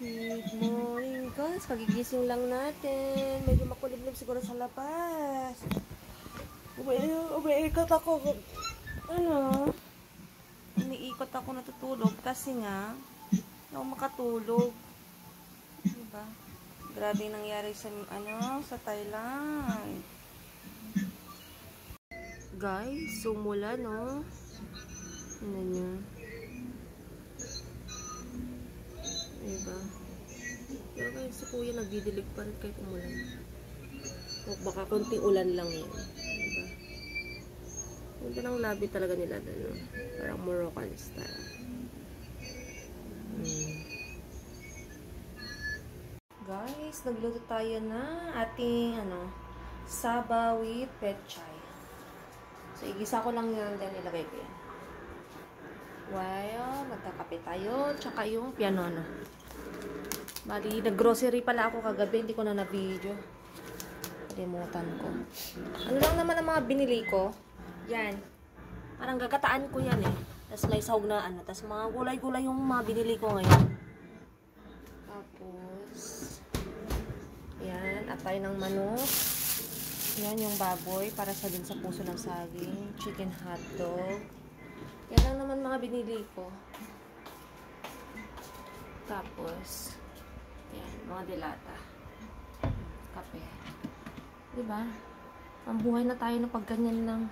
Good morning guys, kagigising lang natin. Medyo makulimlim siguro sa labas. Umiikot ako. Umiikot ako natutulog kasi nga hindi ako makatulog. Diba? Grabe nangyari sa sa Thailand. Guys, sumula no. Ano nyo? Diba? Pero guys, si kuya nagdidilig pa rin kahit umulan. O baka konting ulan lang yun. Diba? Ganda ng labi talaga nila doon. No? Parang Moroccan style. Guys, nagluto tayo na ating saba with pechay. So, igisa ko lang yan din nilagay ko yan. Well, magkakape tayo. Tsaka yung pianono. Bali, nag-grocery pala ako kagabi. Hindi ko na video. Kalimutan ko. Ano lang naman ang mga binili ko? Yan. Parang gagataan ko yan eh. Tapos may sahog na Tapos mga gulay-gulay yung mga binili ko ngayon. Tapos, yan. Atay ng manok. Yan yung baboy. Para sa din sa puso ng saging. Chicken hotdog. Yan lang naman mga binili ko. Tapos, yan, mga delata. Kape. Diba? Ang buhay na tayo na pag ganyan lang.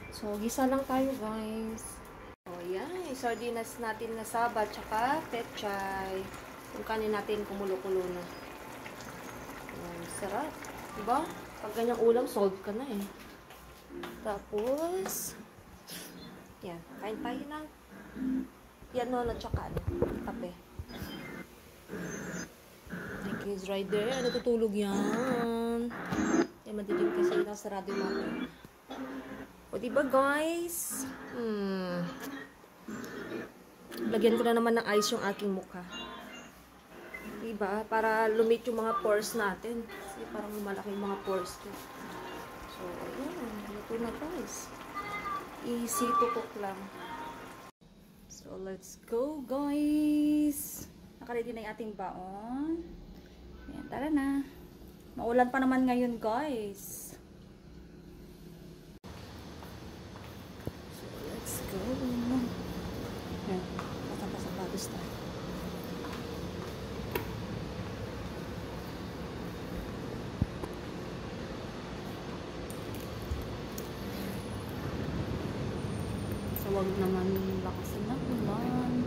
So, gisa lang tayo, guys. O, yan. Sardinas natin na saba, tsaka pechay. Yung kanin natin kumulo-kulo na. Yan, sarap. Diba? Pag ganyang ulam, solve ka na eh. Tapos, yan, kain tayo ng piano at tsaka kape. Thank you, is right there. Natutulog yan. Yan, madilim kasi nakasarado yung mga. O, diba guys? Lagyan ko na naman ng ice yung aking mukha. Diba? Para lumit yung mga pores natin. Kasi parang malaki yung mga pores ko. So, ayan. Luto na guys. Easy to cook lang. So, let's go, guys! Nakaready na yung ating baon. Ayan, tara na. Maulan pa naman ngayon, guys. So, let's go. Ayan, pasapatos tayo. Huwag naman lakasin na ulan.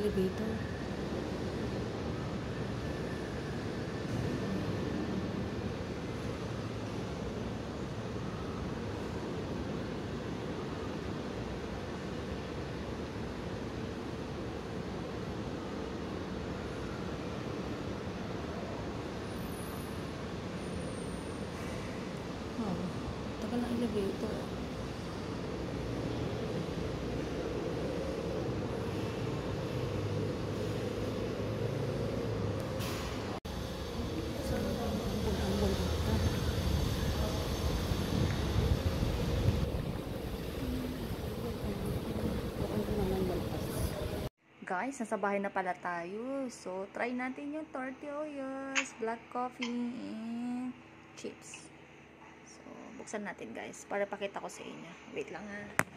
Elevator. Oh, tagal ng elevator. Guys, nasa bahay na pala tayo. So, try natin yung tortillas, black coffee, and chips. So, buksan natin guys, para pakita ko sa inyo. Wait lang ha.